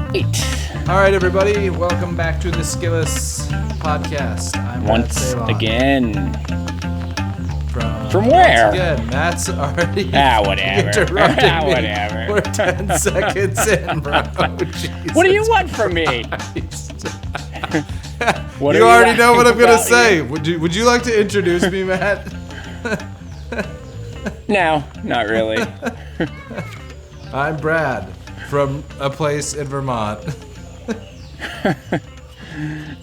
All right, everybody, welcome back to the Skillist Podcast. I'm Once again. From where? Once again, Matt's already whatever. interrupting me. Whatever. We're 10 seconds in, bro. Jesus What do you want from me? You already know what I'm going to say. Would you like to introduce me, Matt? No, not really. I'm Brad from a place in Vermont.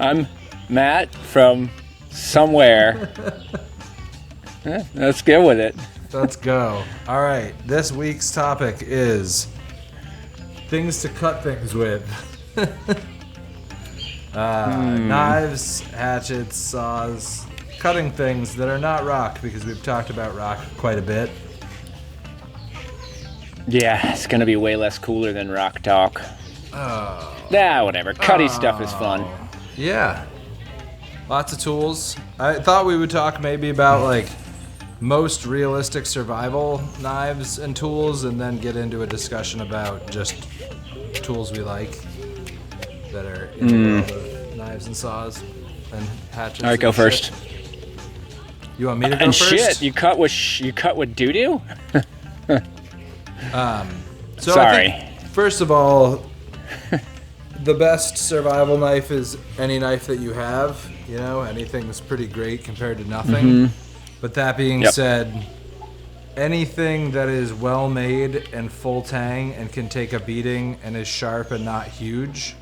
I'm Matt from somewhere. Let's go with it. Let's go. All right. This week's topic is things to cut things with. Knives, hatchets, saws, cutting things that are not rock, because we've talked about rock quite a bit. Yeah, it's going to be way less cooler than rock talk. Whatever. Cutty stuff is fun. Yeah. Lots of tools. I thought we would talk maybe about like most realistic survival knives and tools, and then get into a discussion about just tools we like that are in the world of knives and saws and hatchets. All right, go first. You want me to go and first? Shit, you cut with doo-doo? So Sorry. I think, first of all, the best survival knife is any knife that you have. You know, anything's pretty great compared to nothing. Mm-hmm. But that being said, anything that is well made and full tang and can take a beating and is sharp and not huge,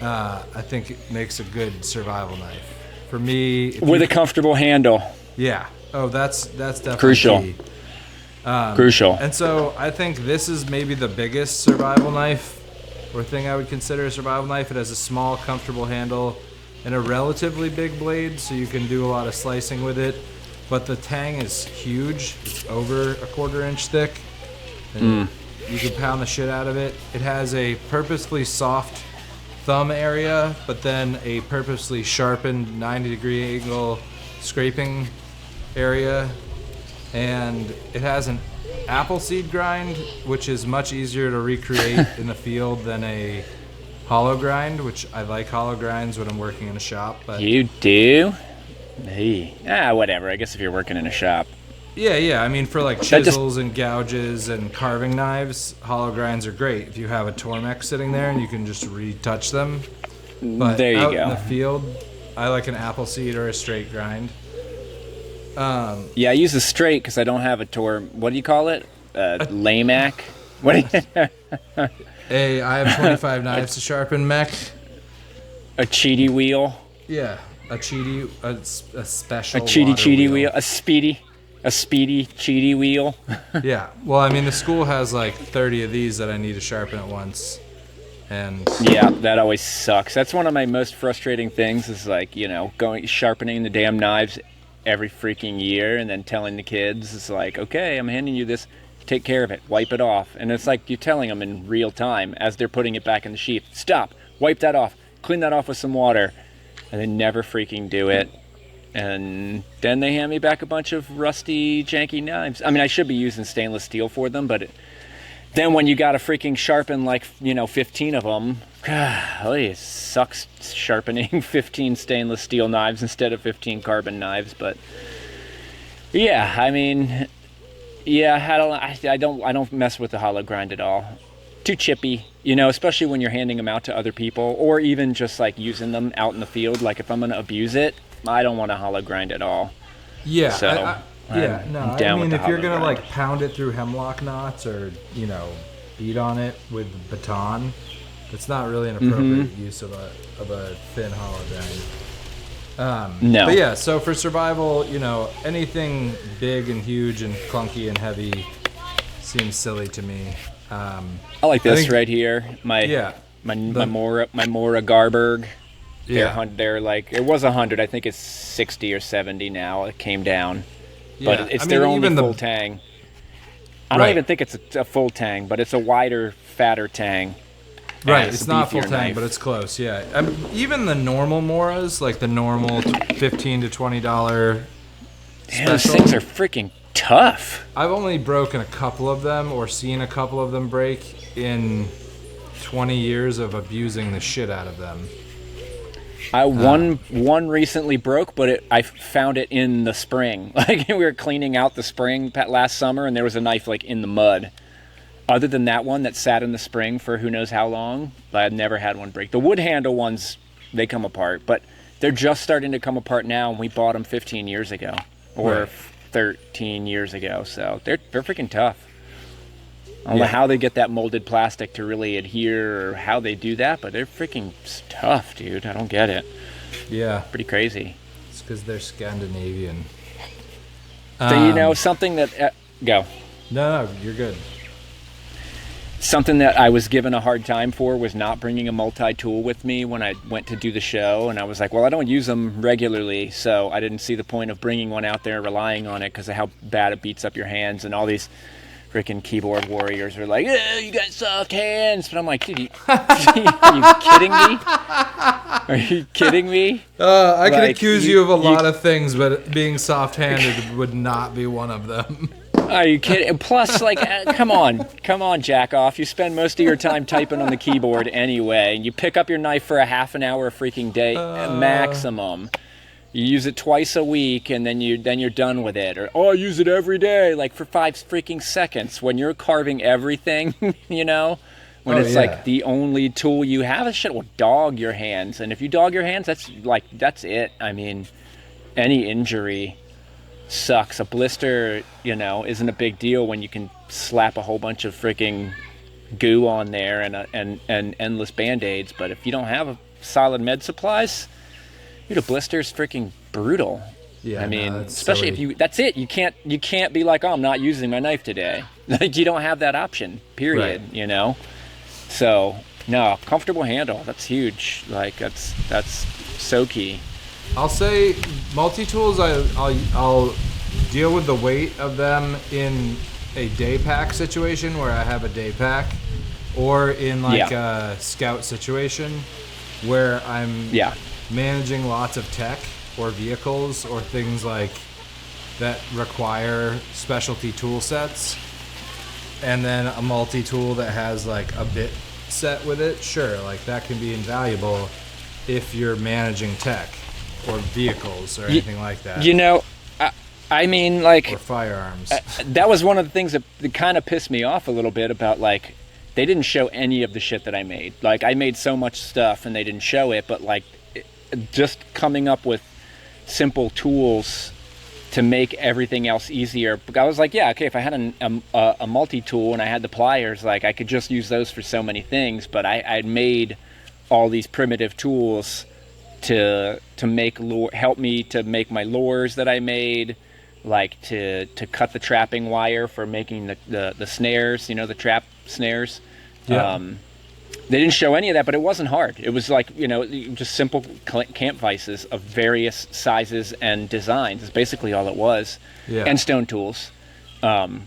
I think it makes a good survival knife. For me, with a comfortable handle. Yeah. Oh, that's definitely crucial. key. Crucial. And so I think this is maybe the biggest survival knife, or thing I would consider a survival knife. It has a small, comfortable handle and a relatively big blade, so you can do a lot of slicing with it. But the tang is huge. It's over a 1/4 inch thick. And you can pound the shit out of it. It has a purposefully soft thumb area, but then a purposely sharpened 90-degree angle scraping area. And it has an apple seed grind, which is much easier to recreate in the field than a hollow grind, which I like hollow grinds when I'm working in a shop. But You do? Hey. Whatever. I guess if you're working in a shop. Yeah. I mean, for like chisels and gouges and carving knives, hollow grinds are great. If you have a Tormek sitting there and you can just retouch them. But there you out go. in the field, I like an apple seed or a straight grind. Yeah, I use a straight because I don't have a what do you call it? Lamac? What do you... I have 25 knives to sharpen, mech. A cheaty wheel? Yeah, a cheaty, a special A cheaty wheel. wheel? A speedy cheaty wheel? Yeah, well, I mean, the school has like 30 of these that I need to sharpen at once. And yeah, that always sucks. That's one of my most frustrating things is like, sharpening the damn knives every freaking year and then telling the kids, it's like, okay, I'm handing you this, take care of it, wipe it off. And it's like you're telling them in real time as they're putting it back in the sheath, stop, wipe that off, clean that off with some water. And they never freaking do it. And then they hand me back a bunch of rusty, janky knives. I mean, I should be using stainless steel for them, but then when you gotta freaking sharpen 15 of them, it sucks sharpening 15 stainless steel knives instead of 15 carbon knives. But yeah, I mean, I don't mess with the hollow grind at all. Too chippy, especially when you're handing them out to other people, or even just like using them out in the field. Like if I'm gonna abuse it, I don't want a hollow grind at all. Yeah. So I'm down with the if you're gonna hollow like grind. pound it through hemlock knots or beat on it with baton, it's not really an appropriate use of a thin hollow grind. No. But yeah, so for survival, anything big and huge and clunky and heavy seems silly to me. I like this right here. My Mora Garberg. Yeah. They're like, it was 100. I think it's 60 or 70 now. It came down. Yeah. But it's their only full tang. I don't even think it's a full tang, but it's a wider, fatter tang. Right, it's not full tang, tang, but it's close, yeah. Even the normal Moras, like the normal $15 to $20 Damn, those things are freaking tough. I've only broken a couple of them or seen a couple of them break in 20 years of abusing the shit out of them. One recently broke, but I found it in the spring. Like, we were cleaning out the spring last summer, and there was a knife like in the mud. Other than that one that sat in the spring for who knows how long, I've never had one break. The wood handle ones, they come apart, but they're just starting to come apart now, and we bought them 15 years ago or 13 years ago, so they're freaking tough. I don't know how they get that molded plastic to really adhere or how they do that, but they're freaking tough, dude. I don't get it. Yeah. Pretty crazy. It's because they're Scandinavian. So, something that... go. No, you're good. Something that I was given a hard time for was not bringing a multi-tool with me when I went to do the show. And I was like, well, I don't use them regularly, so I didn't see the point of bringing one out there, relying on it because of how bad it beats up your hands. And all these freaking keyboard warriors are like, you got soft hands. But I'm like, dude, are you kidding me? Are you kidding me? I can accuse you of a lot of things, but being soft-handed would not be one of them. Are you kidding? Plus, come on, jack off. You spend most of your time typing on the keyboard anyway. You pick up your knife for a half an hour a freaking day maximum. You use it twice a week, and then you're done with it. Or I use it every day, like for 5 freaking seconds. When you're carving everything, when like the only tool you have, shit will dog your hands. And if you dog your hands, that's it. I mean, any injury sucks. A blister, isn't a big deal when you can slap a whole bunch of freaking goo on there and endless band-aids. But if you don't have solid med supplies, dude, a blister's freaking brutal. Yeah, I mean, especially silly. That's it. You can't be like, oh, I'm not using my knife today. Like, you don't have that option. Period. Right. So no, comfortable handle. That's huge. Like that's so key. I'll say multi-tools, I'll deal with the weight of them in a day pack situation where I have a day pack, or in a scout situation where I'm managing lots of tech or vehicles or things like that require specialty tool sets, and then a multi-tool that has like a bit set with it. Sure, like that can be invaluable if you're managing tech or vehicles or anything like that. I mean, like... Or firearms. That was one of the things that kind of pissed me off a little bit about, like, they didn't show any of the shit that I made. Like, I made so much stuff and they didn't show it, but, like, just coming up with simple tools to make everything else easier. I was like, yeah, okay, if I had a multi-tool and I had the pliers, like, I could just use those for so many things, but I'd made all these primitive tools to make help me to make my lures that I made, like to cut the trapping wire for making the snares, the trap snares. Yeah. They didn't show any of that, but it wasn't hard. It was like, just simple camp vices of various sizes and designs is basically all it was. Yeah. And stone tools. And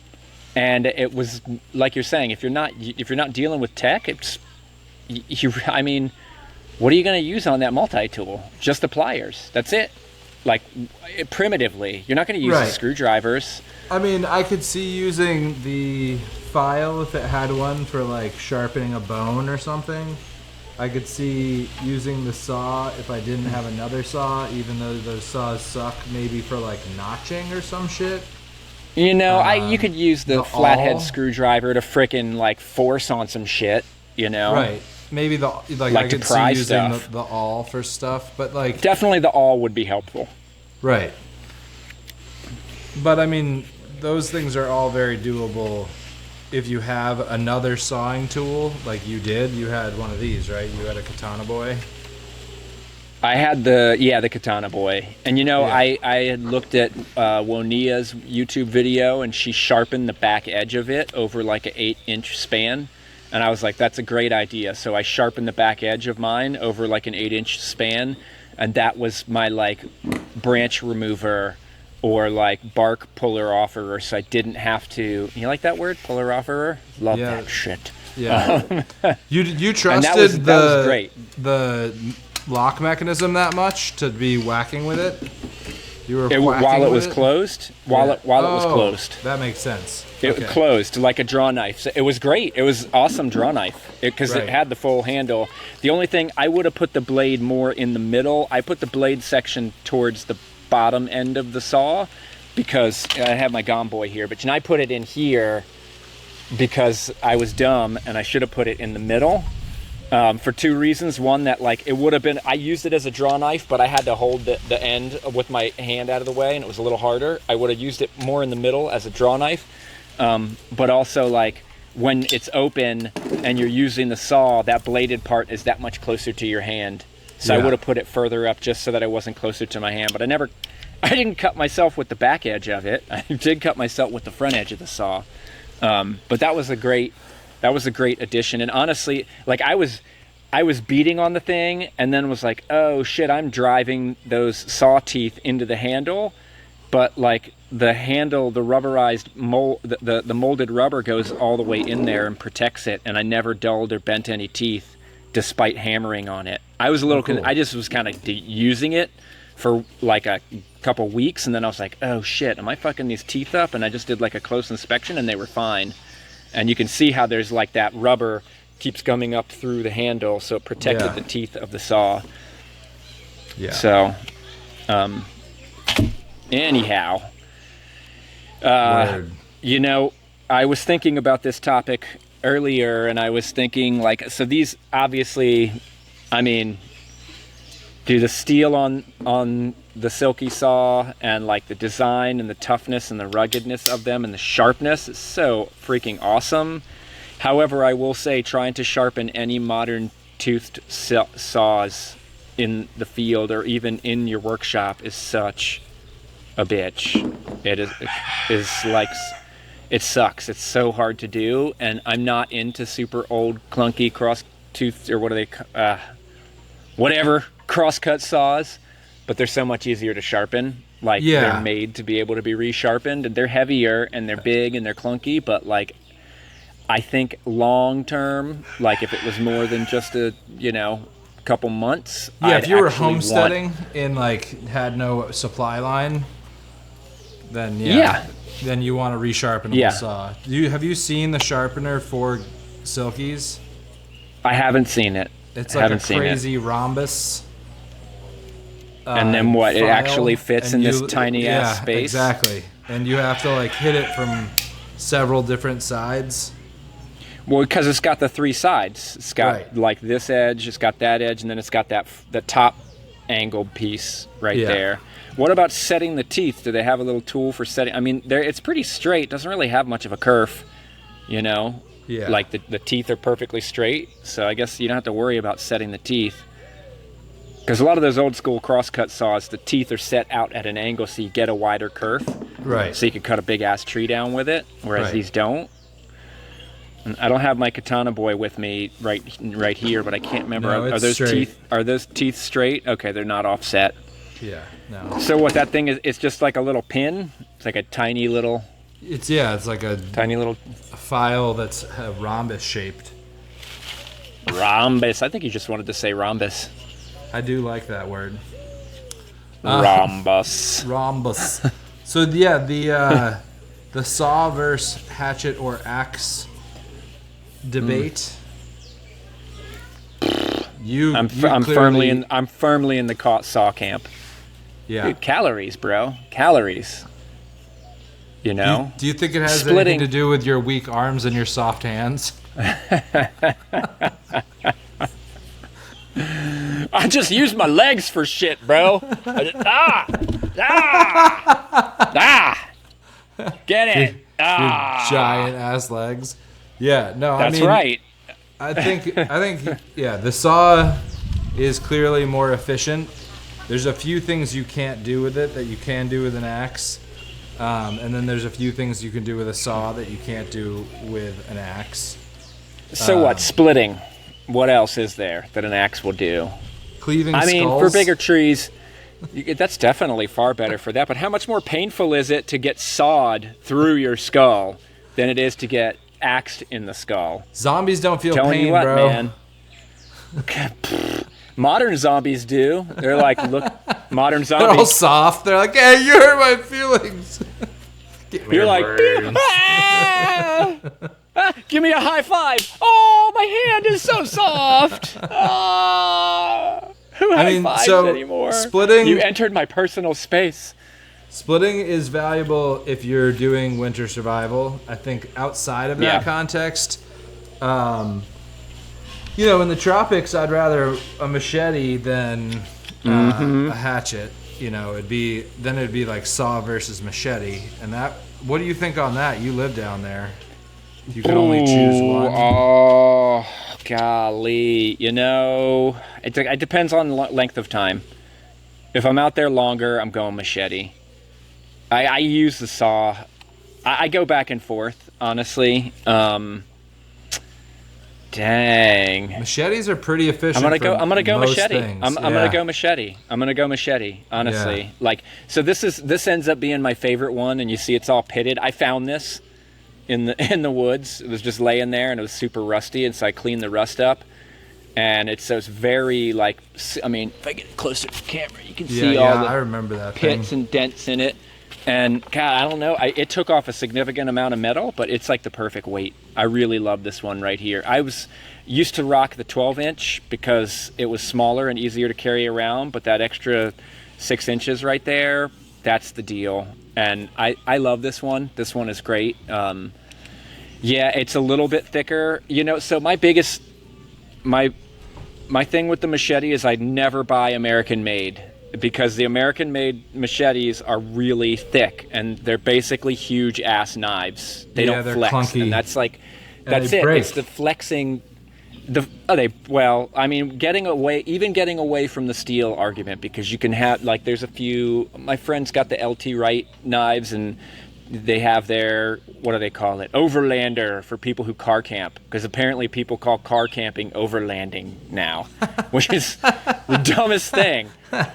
it was like you're saying, if you're not dealing with tech, I mean, what are you going to use on that multi-tool? Just the pliers. That's it. Like, primitively. You're not going to use the screwdrivers. I mean, I could see using the file if it had one for, like, sharpening a bone or something. I could see using the saw if I didn't have another saw, even though those saws suck, maybe for, like, notching or some shit. You could use the flathead screwdriver to frickin', like, force on some shit, Right. Maybe I could see using the awl for stuff, but like definitely the awl would be helpful. Right. But I mean, those things are all very doable if you have another sawing tool, like you did. You had one of these, right? You had a Katana Boy. I had the Katana Boy, and I had looked at Wonia's YouTube video, and she sharpened the back edge of it over like an 8-inch span. And I was like, that's a great idea. So I sharpened the back edge of mine over like an 8-inch span. And that was my like branch remover or like bark puller offerer. So I didn't have to, you like that word? Puller offerer? Love that shit. Yeah. You trusted that was great. The lock mechanism that much to be whacking with it? You were while it was with closed. While it was closed. That makes sense. It closed like a draw knife. So it was great. It was awesome draw knife because it had the full handle. The only thing, I would have put the blade more in the middle. I put the blade section towards the bottom end of the saw because I have my Gomboy here, but I put it in here because I was dumb and I should have put it in the middle. For two reasons. One, that like it would have been, I used it as a draw knife, but I had to hold the end with my hand out of the way and it was a little harder. I would have used it more in the middle as a draw knife. But also like when it's open and you're using the saw, that bladed part is that much closer to your hand. So I would have put it further up just so that I wasn't closer to my hand. But I didn't cut myself with the back edge of it. I did cut myself with the front edge of the saw. But that was a great addition. And honestly, like I was beating on the thing and then was like, oh shit, I'm driving those saw teeth into the handle. But like the handle, the rubberized mold, the molded rubber goes all the way in there and protects it. And I never dulled or bent any teeth despite hammering on it. I was a little, I just was kind of using it for like a couple weeks. And then I was like, oh shit, am I fucking these teeth up? And I just did like a close inspection and they were fine. And you can see how there's like that rubber keeps coming up through the handle. So it protected the teeth of the saw. Yeah. So, anyhow, you know, I was thinking about this topic earlier and I was thinking like, so these obviously, I mean, do the steel on the silky saw and like the design and the toughness and the ruggedness of them and the sharpness is so freaking awesome. However, I will say trying to sharpen any modern toothed saws in the field or even in your workshop is such a bitch. It is like, it sucks. It's so hard to do, and I'm not into super old clunky cross tooth or what are they whatever crosscut saws, but they're so much easier to sharpen. Like they're made to be able to be resharpened, and they're heavier and they're big and they're clunky, but like I think long term, like if it was more than just a, you know, couple months. If you were homesteading and like had no supply line, then then you want to resharpen the saw. Have you seen the sharpener for silkies? I haven't seen it. It's like a crazy rhombus. And then what? It actually fits in this tiny ass space. Exactly. And you have to like hit it from several different sides. Well, because it's got the three sides. It's got like this edge, it's got that edge, and then it's got the top angled piece there. What about setting the teeth? Do they have a little tool for setting? I mean, it's pretty straight. Doesn't really have much of a kerf, you know? Yeah. Like the teeth are perfectly straight, so I guess you don't have to worry about setting the teeth. Because a lot of those old school crosscut saws, the teeth are set out at an angle so you get a wider kerf. Right. So you can cut a big ass tree down with it, whereas these don't. And I don't have my katana boy with me right here, but I can't remember. No, are those teeth straight? Okay, they're not offset. Yeah, no. So what that thing is, it's just like a little pin. It's like a tiny little. It's like a tiny little file that's rhombus shaped. Rhombus. I think you just wanted to say rhombus. I do like that word. Rhombus. Rhombus. So the saw versus hatchet or axe debate. I'm firmly in the saw camp. Yeah. Dude, calories, bro. Calories. You know? Do you think it has anything to do with your weak arms and your soft hands? I just use my legs for shit, bro. Get it. Your giant ass legs. Yeah, no, that's right. I think the saw is clearly more efficient. There's a few things you can't do with it that you can do with an axe. And then there's a few things you can do with a saw that you can't do with an axe. So what? Splitting. What else is there that an axe will do? Cleaving skulls. I mean, for bigger trees, that's definitely far better for that. But how much more painful is it to get sawed through your skull than it is to get axed in the skull? Zombies don't feel pain, you what, bro. Man. Modern zombies do. They're like, look, Modern They're all zombie. soft. They're like, hey, you hurt my feelings. You're like, give me a high five. Oh, my hand is so soft. Who high fives anymore? Splitting. You entered my personal space. Splitting is valuable if you're doing winter survival. I think outside of that context, in the tropics, I'd rather a machete than a hatchet. It'd be like saw versus machete. And that, what do you think on that? You live down there. You can only choose one. Oh, golly. It depends on length of time. If I'm out there longer, I'm going machete. I use the saw. I go back and forth, honestly. Dang. Machetes are pretty efficient. I'm gonna go machete. Things. I'm gonna go machete. I'm gonna go machete. Honestly, so this ends up being my favorite one, and you see it's all pitted. I found this in the woods. It was just laying there, and it was super rusty, and so I cleaned the rust up. And it's very if I get closer to the camera, you can see all the I remember that pits and dents in it. And God, I don't know. It took off a significant amount of metal, but it's like the perfect weight. I really love this one right here. I was used to rock the 12-inch because it was smaller and easier to carry around, but that extra 6 inches right there, that's the deal. And I love this one. This one is great. It's a little bit thicker. So my thing with the machete is I'd never buy American made, because the American made machetes are really thick and they're basically huge ass knives. They don't flex. Clunky. And that's it. Break. It's the flexing. Getting away from the steel argument, because you can have, there's a few, my friends got the LT Wright knives, and they have their, what do they call it? Overlander, for people who car camp, because apparently people call car camping overlanding now, which is the dumbest thing.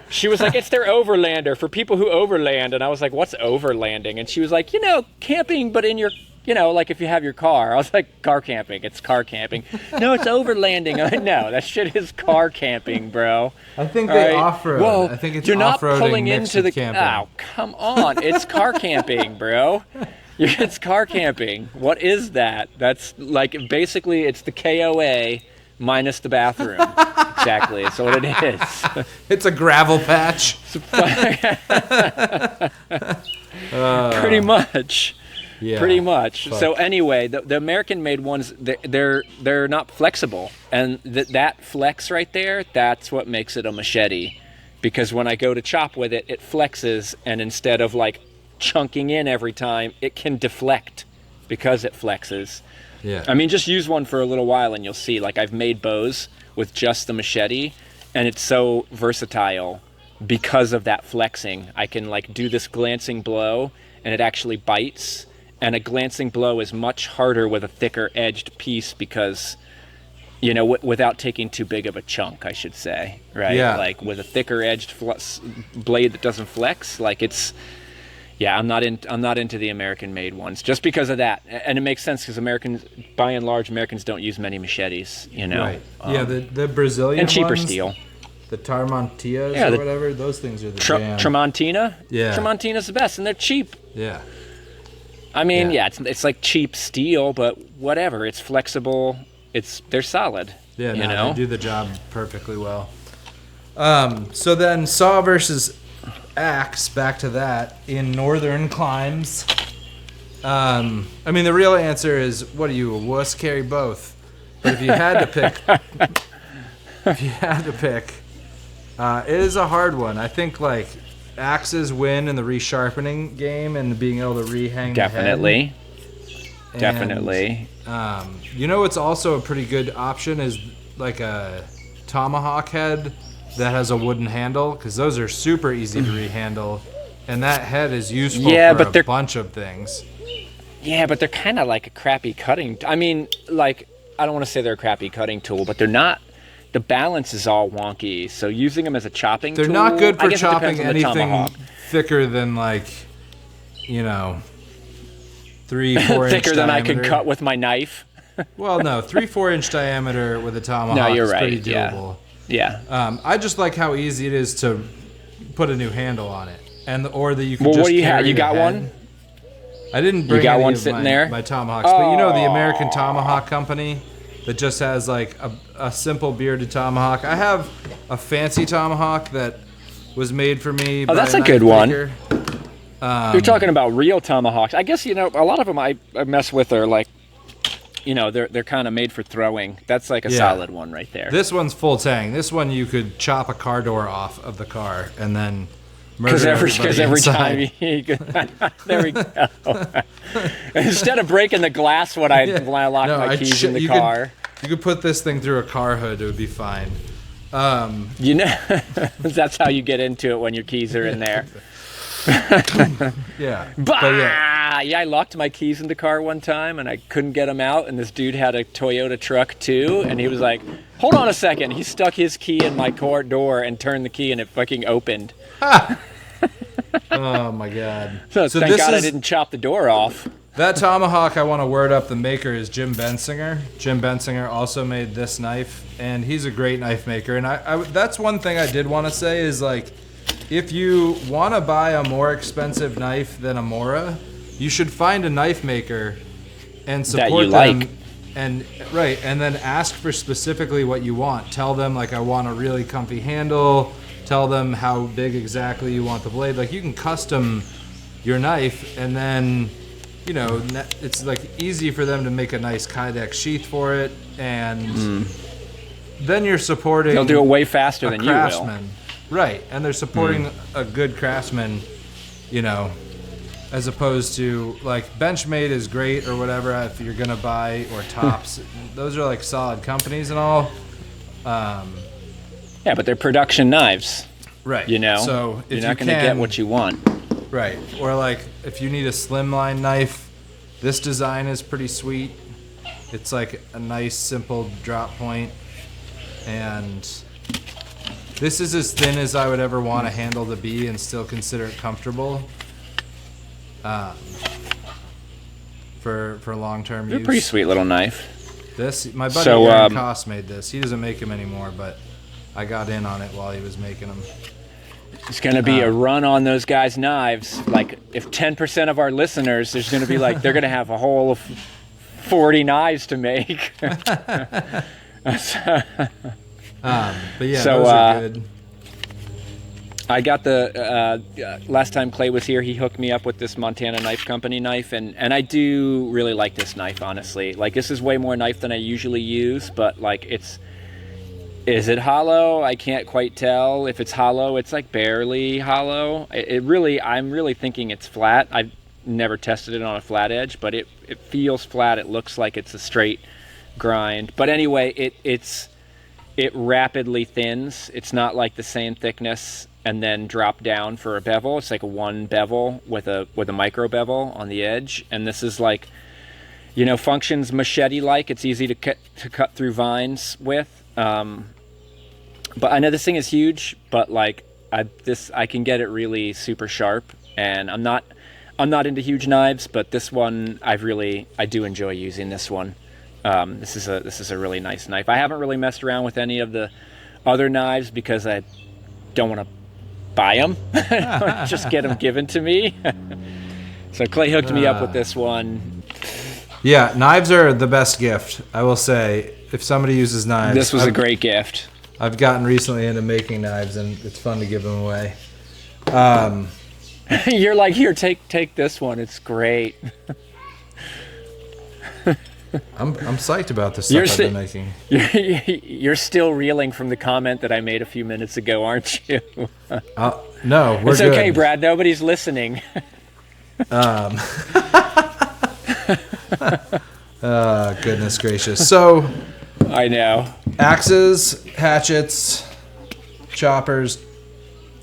She was like, it's their overlander for people who overland. And I was like, what's overlanding? And she was like, camping, but in your, if you have your car. I was like, car camping. It's car camping. No, it's overlanding. I know, that shit is car camping, bro. I think they off-road. Well, I think it's you're not pulling into the camping. Oh, come on. It's car camping, bro. It's car camping. What is that? That's basically it's the KOA minus the bathroom. Exactly. That's what it is. It's a gravel patch. Pretty much. Yeah. Pretty much. Fuck. So anyway, the American-made ones, they're not flexible, and that flex right there, that's what makes it a machete. Because when I go to chop with it, it flexes, and instead of chunking in every time, it can deflect because it flexes. Yeah. Just use one for a little while, and you'll see. I've made bows with just the machete, and it's so versatile because of that flexing. I can do this glancing blow, and it actually bites. And a glancing blow is much harder with a thicker edged piece because, without taking too big of a chunk, I should say, right? Yeah. With a thicker edged blade that doesn't flex, I'm not into the American-made ones just because of that. And it makes sense because by and large, Americans don't use many machetes, Right. The Brazilian and cheaper ones, steel. The Tramontinas or whatever, those things are the jam. Tramontina? Yeah. Tramontina's the best, and they're cheap. Yeah. It's like cheap steel, but whatever. It's flexible. They're solid. Yeah, they do the job perfectly well. So then saw versus axe, back to that, in northern climes. The real answer is, what are you, a wuss? Carry both. But if you had to pick, it is a hard one. I think axes win in the resharpening game and being able to rehang Definitely. the head. Definitely. What's also a pretty good option is a tomahawk head that has a wooden handle, because those are super easy to rehandle, and that head is useful for a bunch of things. Yeah, but they're kind of like a crappy cutting. I don't want to say they're a crappy cutting tool, but they're not. The balance is all wonky, so using them as a chopping tool... They're not good for chopping anything thicker than 3-4 inch thicker than diameter. I could cut with my knife. Well, no, 3-4 inch diameter with a tomahawk No, you're is right. pretty doable. Yeah. I just like how easy it is to put a new handle on it, or that you can Well, just what do you carry have? You the got head. one? I didn't bring You got any one of sitting there? my tomahawks, but you know the American Tomahawk Company that just has like a simple bearded tomahawk. I have a fancy tomahawk that was made for me. Oh, by that's a a good knife one. maker. You're talking about real tomahawks. I guess, a lot of them I mess with are like, they're kind of made for throwing. That's like a solid one right there. This one's full tang. This one you could chop a car door off of the car and then murder everybody every inside. time there we go. Instead of breaking the glass when I lock my keys in the car. You could put this thing through a car hood. It would be fine. That's how you get into it when your keys are in there. Yeah. Yeah, I locked my keys in the car one time and I couldn't get them out, and this dude had a Toyota truck too, and he was like, hold on a second. He stuck his key in my car door and turned the key and it fucking opened. Oh my God. So thank God I didn't chop the door off. That tomahawk, I want to word up the maker is Jim Bensinger. Jim Bensinger also made this knife, and he's a great knife maker. And that's one thing I did want to say is, like, if you want to buy a more expensive knife than a Mora, you should find a knife maker and support them. Like. And then ask for specifically what you want. Tell them, like, I want a really comfy handle. Tell them how big exactly you want the blade. Like, you can custom your knife, and then, it's like easy for them to make a nice Kydex sheath for it, and then you're supporting. They'll do it way faster than craftsman. you will. Right, and they're supporting a good craftsman, as opposed to, like, Benchmade is great or whatever if you're gonna buy, or Tops. Those are like solid companies and all. Yeah, but they're production knives. Right. So you're not going to get what you want. Right. Or, like, if you need a slimline knife, this design is pretty sweet. It's like a nice, simple drop point. And this is as thin as I would ever want a handle to be and still consider it comfortable. For long-term use. It's a pretty sweet little knife. My buddy Aaron Koss made this. He doesn't make them anymore, but I got in on it while he was making them. It's going to be a run on those guys' knives. Like, if 10% of our listeners, there's going to be like, they're going to have a whole of 40 knives to make. But yeah, those are good. I got the, last time Clay was here, he hooked me up with this Montana Knife Company knife, and I do really like this knife, honestly. Like, this is way more knife than I usually use, but, like, is it hollow? I can't quite tell. If it's hollow, it's like barely hollow. I'm really thinking it's flat. I've never tested it on a flat edge, but it feels flat. It looks like it's a straight grind. But anyway, it rapidly thins. It's not like the same thickness and then drop down for a bevel. It's like a one bevel with a micro bevel on the edge. And this is like, functions machete-like. It's easy to cut through vines with. But I know this thing is huge, but like I can get it really super sharp, and I'm not into huge knives, but this one I do enjoy using this one. This is a really nice knife. I haven't really messed around with any of the other knives because I don't want to buy them, just get them given to me. So Clay hooked me up with this one. Yeah, knives are the best gift, I will say. If somebody uses knives, this was a great gift. I've gotten recently into making knives, and it's fun to give them away. You're like, here, take this one. It's great. I'm psyched about the stuff I've been making. You're still reeling from the comment that I made a few minutes ago, aren't you? No, we're it's good. Okay, Brad. Nobody's listening. Goodness gracious. So, I know. Axes, hatchets, choppers.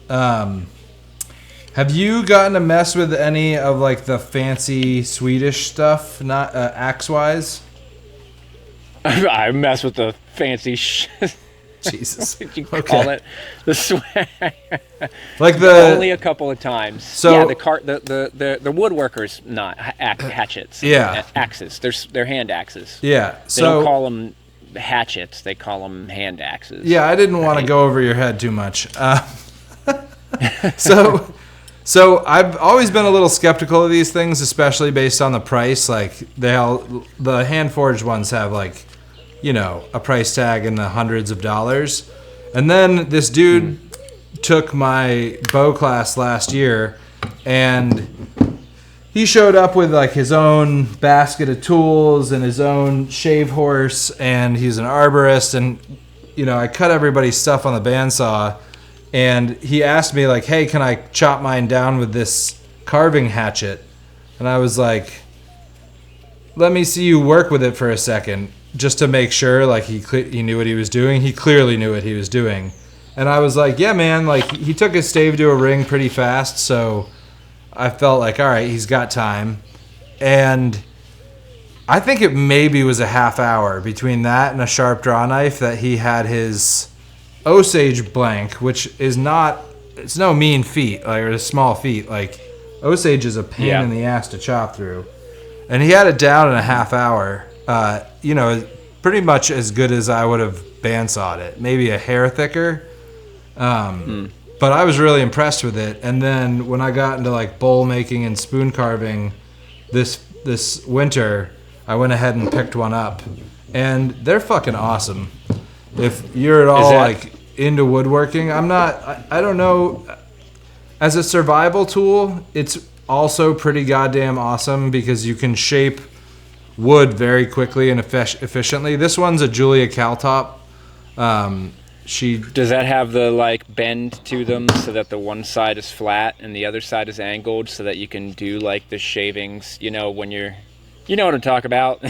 Have you gotten to mess with any of like the fancy Swedish stuff, not axe-wise? I mess with the fancy Jesus. you call it the swag. Like only a couple of times. So yeah, the woodworkers not hatchets. Yeah, axes. They're hand axes. Yeah, they don't call them hatchets. They call them hand axes. Yeah, I didn't want to go over your head too much. So I've always been a little skeptical of these things, especially based on the price. Like the hand forged ones have like, a price tag in the hundreds of dollars. And then this dude took my bow class last year, and he showed up with like his own basket of tools and his own shave horse, and he's an arborist. And I cut everybody's stuff on the bandsaw. And he asked me, like, hey, can I chop mine down with this carving hatchet? And I was like, let me see you work with it for a second, just to make sure, like, he knew what he was doing. He clearly knew what he was doing. And I was like, yeah, man, like, he took his stave to a ring pretty fast, so I felt like, all right, he's got time. And I think it maybe was a half hour between that and a sharp draw knife that he had his Osage blank, which is it's no mean feat, like, or a small feat. Like, Osage is a pain in the ass to chop through. And he had it down in a half hour, pretty much as good as I would have bandsawed it, maybe a hair thicker. But I was really impressed with it. And then when I got into like bowl making and spoon carving this winter, I went ahead and picked one up, and they're fucking awesome. If you're at all like into woodworking, I don't know. As a survival tool, it's also pretty goddamn awesome because you can shape wood very quickly and efficiently. This one's a Julia Caltop. Does that have the like bend to them so that the one side is flat and the other side is angled so that you can do like the shavings, when you're, what I'm talking about?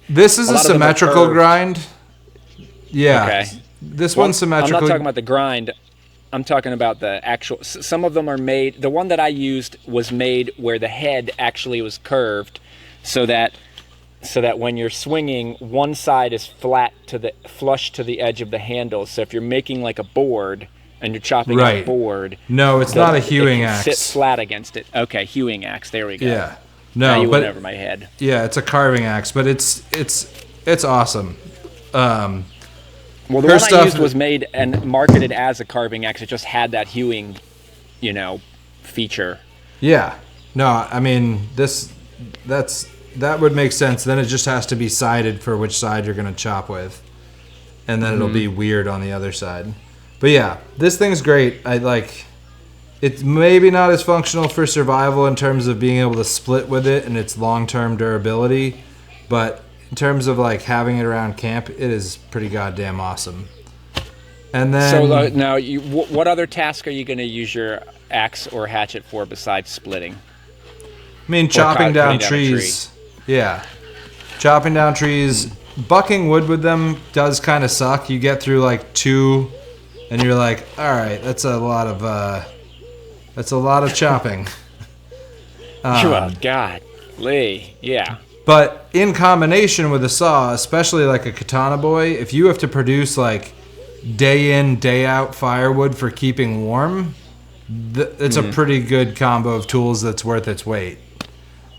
This is a symmetrical grind. Yeah. Okay. This one's symmetrical. I'm not talking about the grind. I'm talking about the actual. Some of them are made. The one that I used was made where the head actually was curved, so that when you're swinging, one side is flush to the edge of the handle. So if you're making like a board and you're chopping a board, no, it's not a hewing axe. Sit flat against it. Okay, hewing axe. There we go. Yeah. No, you went over my head. Yeah, it's a carving axe, but it's awesome. Well, the one I used was made and marketed as a carving axe. It just had that hewing, feature. Yeah. No, I mean, that would make sense. Then it just has to be sided for which side you're going to chop with. And then it'll be weird on the other side. But yeah, this thing's great. It's maybe not as functional for survival in terms of being able to split with it and its long-term durability, but in terms of like having it around camp, it is pretty goddamn awesome. And then so now, what other task are you going to use your axe or hatchet for besides splitting? I mean, chopping down trees. Yeah, chopping down trees. Bucking wood with them does kind of suck. You get through like 2, and you're like, all right, that's a lot of chopping. Godly, yeah. But in combination with a saw, especially like a Katana Boy, if you have to produce like day in, day out firewood for keeping warm, it's a pretty good combo of tools that's worth its weight.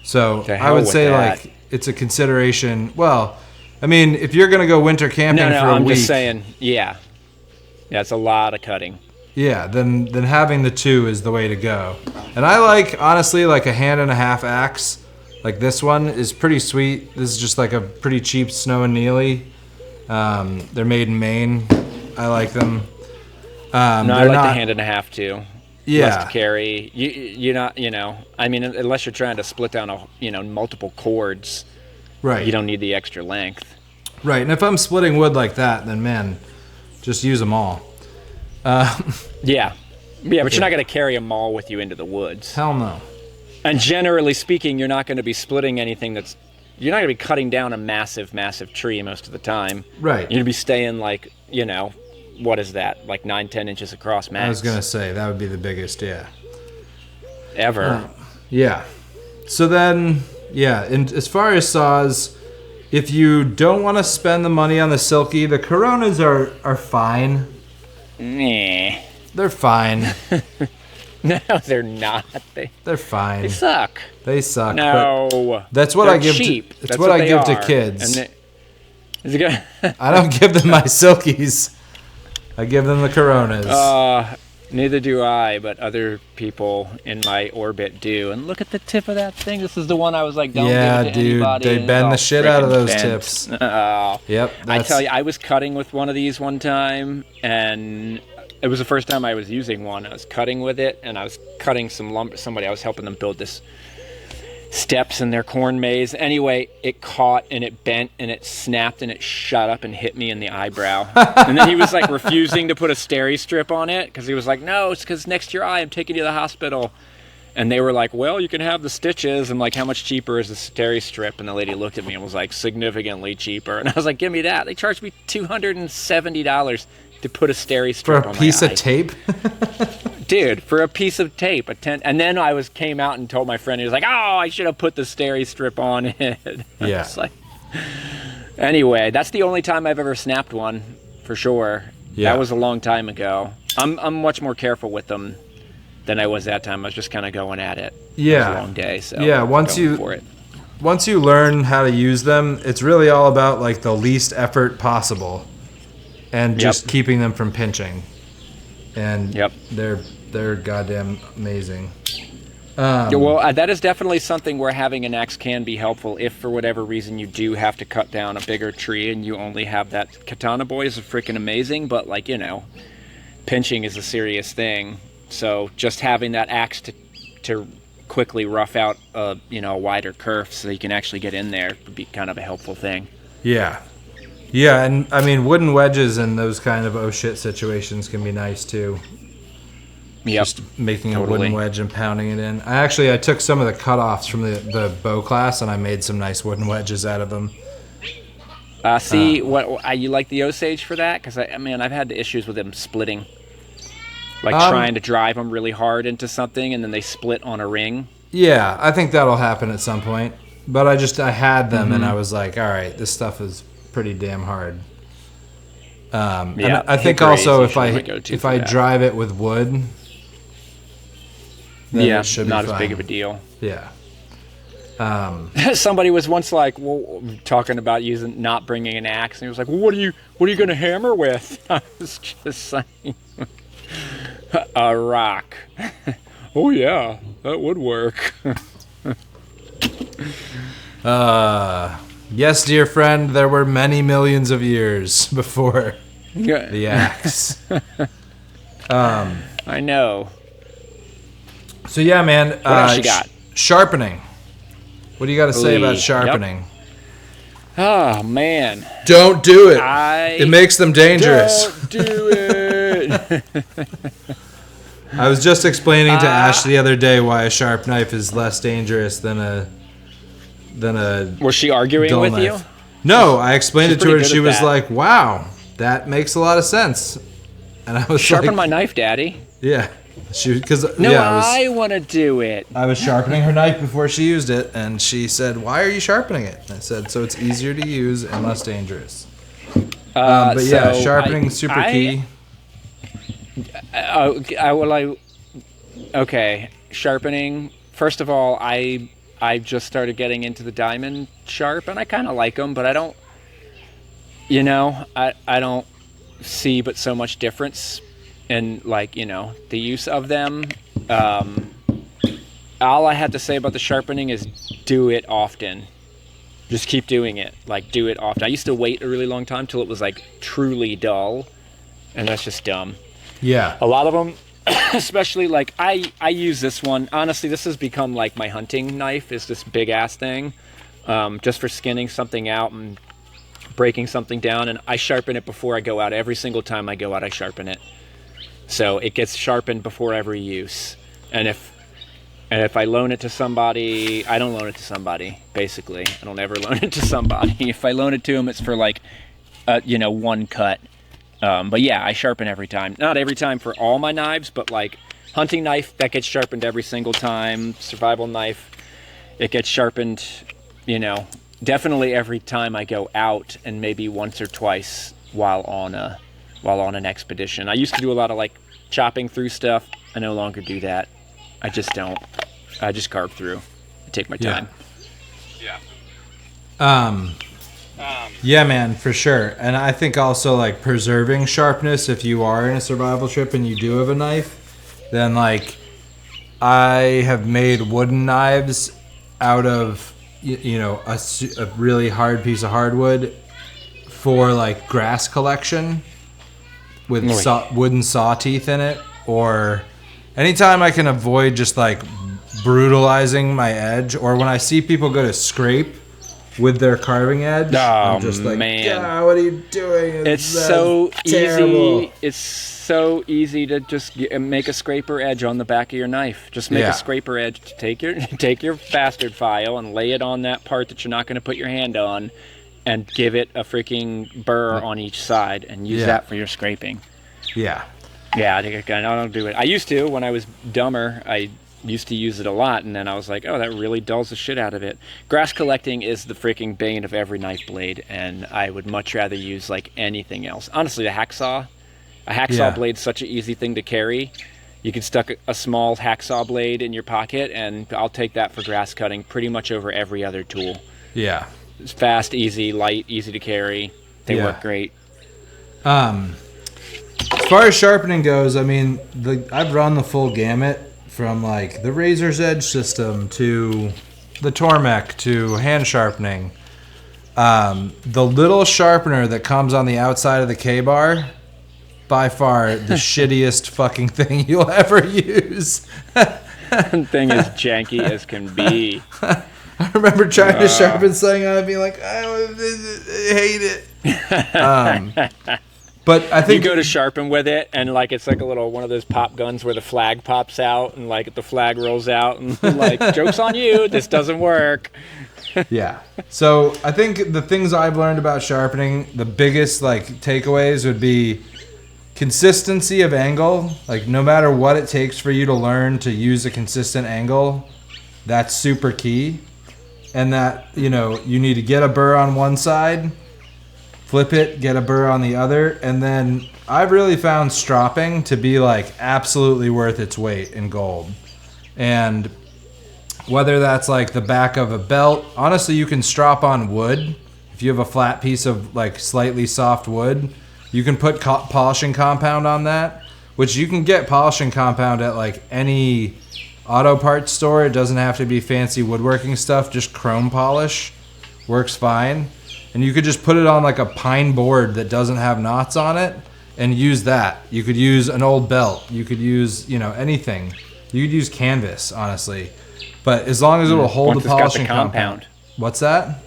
So I would say like it's a consideration. Well, I mean, if you're going to go winter camping for a week. I'm just saying, yeah, it's a lot of cutting. Yeah, then having the 2 is the way to go. And I like, honestly, like a 1.5-hand axe. Like this one is pretty sweet. This is just like a pretty cheap Snow and Neely. They're made in Maine. I like them. I like the 1.5-hand too. Yeah. Less to carry. You're not, I mean, unless you're trying to split down multiple cords. Right. You don't need the extra length. Right. And if I'm splitting wood like that, then man, just use them all. Yeah, but you're not going to carry them all with you into the woods. Hell no. And generally speaking, you're not going to be splitting anything you're not going to be cutting down a massive, massive tree most of the time. Right. You're going to be staying like, what is that? Like 9-10 inches across max. I was going to say, that would be the biggest, yeah. Ever. Yeah. So then, and as far as saws, if you don't want to spend the money on the Silky, the Coronas are fine. Nah. They're fine. No, they're not. They're fine. They suck. They suck. No. That's what I give cheap. That's what I give to kids. Is it good? I don't give them my Silkies. I give them the Coronas. Neither do I, but other people in my orbit do. And look at the tip of that thing. This is the one I was like, don't give it to anybody. They bend the shit out of those tips. Yep. I tell you, I was cutting with one of these one time, and it was the first time I was using one. I was cutting with it, and I was cutting some lumber. I was helping them build this steps in their corn maze. Anyway, it caught and it bent and it snapped and it shot up and hit me in the eyebrow. And then he was like refusing to put a steri strip on it because he was like, no, it's because next to your eye, I'm taking you to the hospital. And they were like, well, you can have the stitches. I'm like, how much cheaper is the steri strip? And the lady looked at me and was like, significantly cheaper. And I was like, give me that. They charged me $270 to put a steri strip on my eye. For a piece of tape? Dude, for a piece of tape, and then I came out and told my friend, he was like, oh, I should have put the steri strip on it. Yeah. Like, anyway, that's the only time I've ever snapped one, for sure. Yeah. That was a long time ago. I'm much more careful with them than I was that time. I was just kind of going at it. Yeah. It was a long day, so yeah. Once you learn how to use them, it's really all about like the least effort possible, and just keeping them from pinching. And they're goddamn amazing. Well, that is definitely something where having an axe can be helpful if for whatever reason you do have to cut down a bigger tree and you only have that. Katana boys are freaking amazing, but like, pinching is a serious thing. So just having that axe to quickly rough out a wider kerf so you can actually get in there would be kind of a helpful thing. Yeah. Yeah, and I mean wooden wedges in those kind of oh shit situations can be nice too. Yep. Just making a wooden wedge and pounding it in. I took some of the cutoffs from the bow class and I made some nice wooden wedges out of them. You like the Osage for that? Because I've had issues with them splitting, like trying to drive them really hard into something and then they split on a ring. Yeah, I think that'll happen at some point. But I had them and I was like, all right, this stuff is pretty damn hard. And I think also if I drive it with wood, then it should be not fine. As big of a deal. Yeah. Somebody was once like, talking about not bringing an axe, and he was like, well, what are you going to hammer with? I was just saying, a rock. Oh yeah, that would work. Yes, dear friend, there were many millions of years before the axe. I know. So yeah, man. What else you got? Sharpening. What do you got to say about sharpening? Yep. Oh man! Don't do it. It makes them dangerous. Don't do it. I was just explaining to Ash the other day why a sharp knife is less dangerous than a. Was she arguing with you? No, I explained it to her and she was like, wow, that makes a lot of sense. And I was sharpen my knife, Daddy. Yeah. I want to do it. I was sharpening her knife before she used it and she said, why are you sharpening it? And I said, so it's easier to use and less dangerous. Sharpening is super key. Okay, sharpening. First of all, I've just started getting into the diamond sharp, and I kind of like them, but I don't, I don't see but so much difference in, the use of them. All I have to say about the sharpening is do it often. Just keep doing it. Do it often. I used to wait a really long time till it was, truly dull, and that's just dumb. Yeah. A lot of them, especially I use this one. Honestly, this has become my hunting knife is this big ass thing, just for skinning something out and breaking something down. And I sharpen it before I go out. Every single time I go out, I sharpen it. So it gets sharpened before every use. And if I loan it to somebody, I don't loan it to somebody. Basically, I don't ever loan it to somebody. If I loan it to them, it's for one cut. But yeah, I sharpen every time. Not every time for all my knives, but hunting knife, that gets sharpened every single time. Survival knife, it gets sharpened, definitely every time I go out, and maybe once or twice while on an expedition. I used to do a lot of chopping through stuff. I no longer do that. I just don't. I just carve through. I take my time. Yeah. Yeah, man, for sure. And I think also like preserving sharpness, if you are in a survival trip and you do have a knife, then like I have made wooden knives out of a really hard piece of hardwood for like grass collection with wooden saw teeth in it, or anytime I can avoid just like brutalizing my edge, or when I see people go to scrape with their carving edge, I'm just like, man, what are you doing? It's so terrible. Easy. It's so easy to just make a scraper edge on the back of your knife. Just make a scraper edge. Take your bastard file and lay it on that part that you're not going to put your hand on, and give it a freaking burr on each side, and use that for your scraping. Yeah, I don't do it. I used to when I was dumber. I used to use it a lot, and then I was like, oh, that really dulls the shit out of it. Grass collecting is the freaking bane of every knife blade, and I would much rather use like anything else. Honestly, a hacksaw blade's such an easy thing to carry. You can stuck a small hacksaw blade in your pocket, and I'll take that for grass cutting pretty much over every other tool. Yeah. It's fast, easy, light, easy to carry. They work great. As far as sharpening goes, I mean, I've run the full gamut from like the razor's edge system to the Tormek to hand sharpening. The little sharpener that comes on the outside of the K-bar, by far the shittiest fucking thing you'll ever use. That thing is janky as can be. I remember trying to sharpen something on it and being like, I hate it. But I think you go to sharpen with it, and like it's like a little one of those pop guns where the flag pops out, and like the flag rolls out, and like joke's on you, this doesn't work. Yeah. So I think the things I've learned about sharpening, the biggest like takeaways would be consistency of angle. Like no matter what it takes for you to learn to use a consistent angle, that's super key. And that, you need to get a burr on one side, flip it, get a burr on the other, and then I've really found stropping to be like absolutely worth its weight in gold. And whether that's like the back of a belt, honestly, you can strop on wood. If you have a flat piece of like slightly soft wood, you can put polishing compound on that, which you can get polishing compound at like any auto parts store. It doesn't have to be fancy woodworking stuff, just chrome polish works fine. And you could just put it on like a pine board that doesn't have knots on it and use that. You could use an old belt. You could use, anything. You could use canvas, honestly. But as long as it will hold the polishing compound. What's that?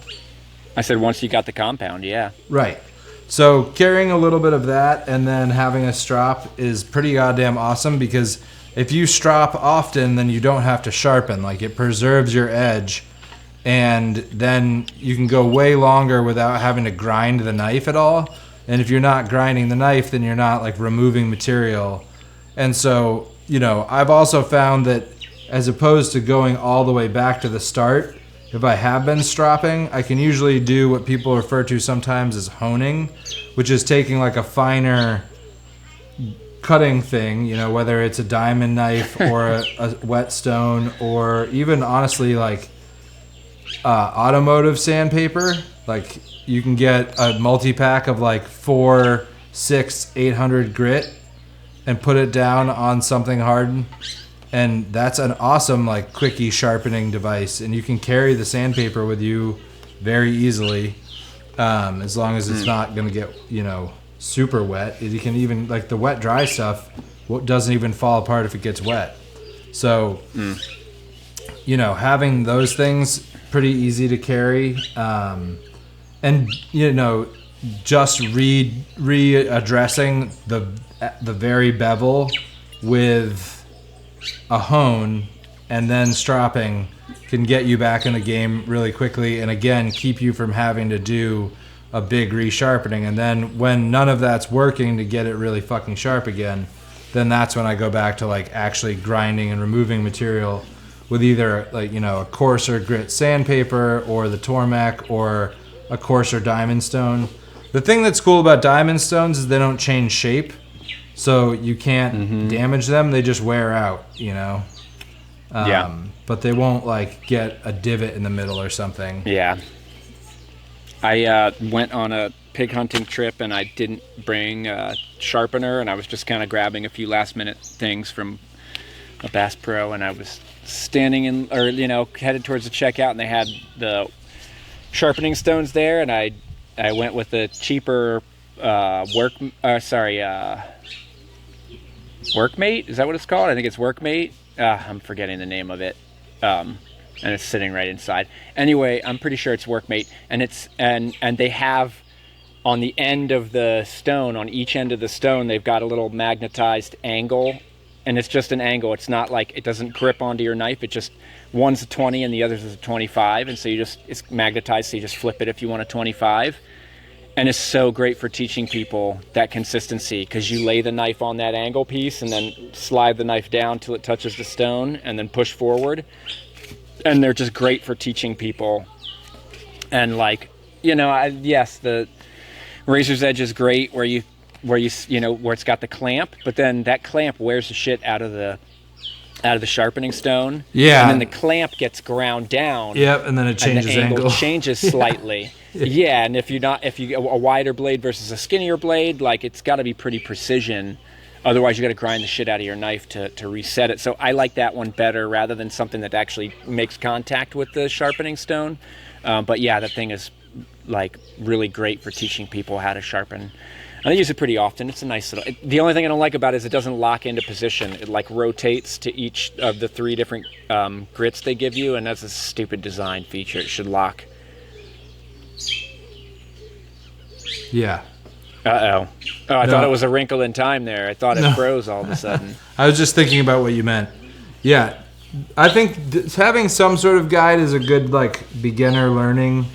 I said once you got the compound, yeah. Right. So carrying a little bit of that and then having a strop is pretty goddamn awesome, because if you strop often, then you don't have to sharpen. Like it preserves your edge, and then you can go way longer without having to grind the knife at all. And if you're not grinding the knife, then you're not like removing material. And so, I've also found that as opposed to going all the way back to the start, if I have been stropping, I can usually do what people refer to sometimes as honing, which is taking like a finer cutting thing, whether it's a diamond knife or a whetstone, or even honestly like automotive sandpaper. Like you can get a multi-pack of like 4, 6, 800 grit and put it down on something hard, and that's an awesome like quickie sharpening device, and you can carry the sandpaper with you very easily, as long as it's not going to get super wet. You can even like the wet dry stuff doesn't even fall apart if it gets wet. So having those things pretty easy to carry, and just readdressing the very bevel with a hone and then stropping can get you back in the game really quickly, and again keep you from having to do a big resharpening. And then when none of that's working to get it really fucking sharp again, then that's when I go back to like actually grinding and removing material with either like a coarser grit sandpaper or the Tormek or a coarser diamond stone. The thing that's cool about diamond stones is they don't change shape, so you can't damage them. They just wear out, But they won't like get a divot in the middle or something. Yeah. I went on a pig hunting trip and I didn't bring a sharpener, and I was just kind of grabbing a few last minute things from a Bass Pro, and I was standing headed towards the checkout, and they had the sharpening stones there, and I went with the cheaper Workmate. Is that what it's called? I think it's Workmate. I'm forgetting the name of it. And it's sitting right inside. Anyway, I'm pretty sure it's Workmate, and and they have on the end of the stone, on each end of the stone, they've got a little magnetized angle, and it's just an angle. It's not like, it doesn't grip onto your knife. It just, one's a 20 and the other's a 25, and so it's magnetized, so you just flip it if you want a 25. And it's so great for teaching people that consistency, because you lay the knife on that angle piece and then slide the knife down till it touches the stone and then push forward. And they're just great for teaching people. And yes, the razor's edge is great where it's got the clamp, but then that clamp wears the shit out of the sharpening stone. Yeah. And then the clamp gets ground down. Yep, and then it changes and the angle. angle. Changes slightly. Yeah, and if you a wider blade versus a skinnier blade, like, it's got to be pretty precision. Otherwise, you got to grind the shit out of your knife to reset it. So I like that one better rather than something that actually makes contact with the sharpening stone. But yeah, that thing is like really great for teaching people how to sharpen. I use it pretty often. It's a nice little. The only thing I don't like about it is it doesn't lock into position. It like rotates to each of the 3 different grits they give you, and that's a stupid design feature. It should lock. Yeah. I thought it was a wrinkle in time there. I thought it froze all of a sudden. I was just thinking about what you meant. Yeah, I think having some sort of guide is a good beginner learning.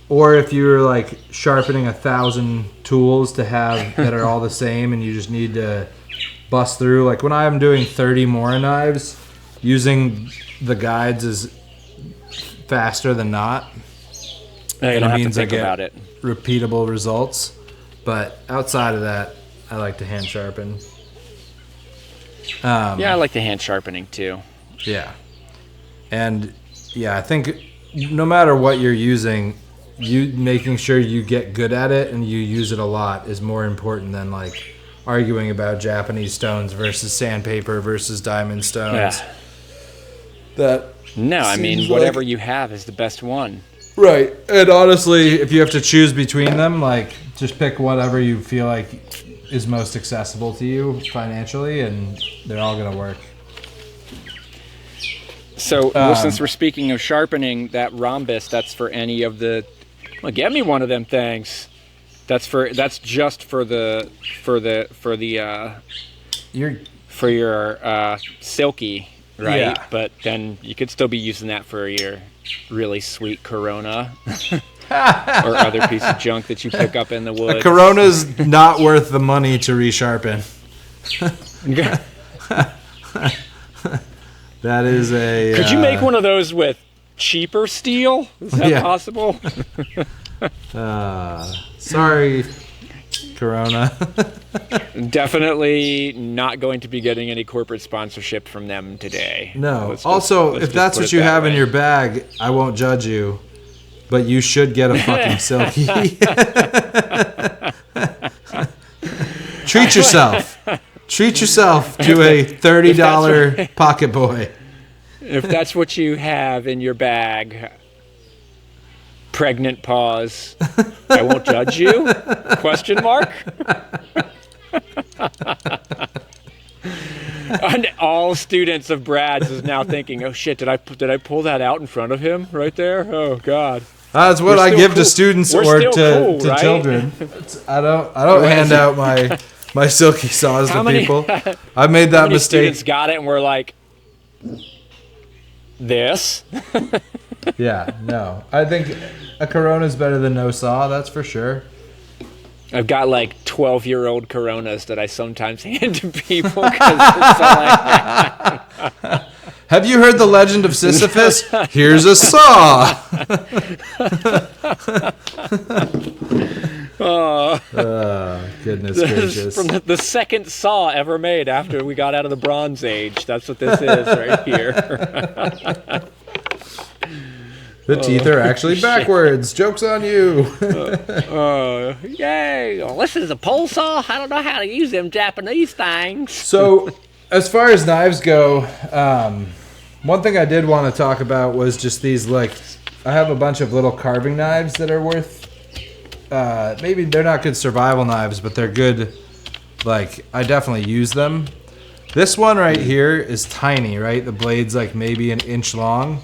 Or if you're sharpening 1,000 tools to have that are all the same and you just need to bust through. Like when I'm doing 30 Mora knives, using the guides is faster than not. You don't have to think about it. Repeatable results. But outside of that, I like to hand sharpen. I like the hand sharpening too. Yeah. And I think no matter what you're using, you making sure you get good at it and you use it a lot is more important than arguing about Japanese stones versus sandpaper versus diamond stones. Yeah. Whatever you have is the best one. Right. And honestly, if you have to choose between them, just pick whatever you feel like is most accessible to you financially, and they're all going to work. So, since we're speaking of sharpening, that rhombus, that's for any of the... Well, get me one of them things. That's just for your silky, right? Yeah. But then you could still be using that for your really sweet Corona or other piece of junk that you pick up in the woods. A Corona's not worth the money to resharpen. That is a... Could you make one of those with cheaper steel? Is that possible? Sorry, Corona. Definitely not going to be getting any corporate sponsorship from them today. No. If that's what you have in your bag, I won't judge you. But you should get a fucking silky. Treat yourself. Treat yourself to a $30 pocket boy. If that's what you have in your bag, pregnant pause, I won't judge you? Question mark? And all students of Brad's is now thinking, oh shit, did I pull that out in front of him right there? Oh God. That's what I give to students or to children. I don't hand out my silky saws to people. I made that mistake. Students got it and were like, this? Yeah, no. I think a Corona's better than no saw, that's for sure. I've got 12-year-old Coronas that I sometimes hand to people because that's all I have. Have you heard the legend of Sisyphus? Here's a saw. Goodness gracious. From the second saw ever made after we got out of the Bronze Age. That's what this is right here. The teeth are actually backwards. Joke's on you. Yay. Well, this is a pole saw. I don't know how to use them Japanese things. So, as far as knives go, one thing I did want to talk about was just these, like, I have a bunch of little carving knives that are worth, maybe they're not good survival knives, but they're good, like, I definitely use them. This one right here is tiny, right? The blade's like maybe an inch long.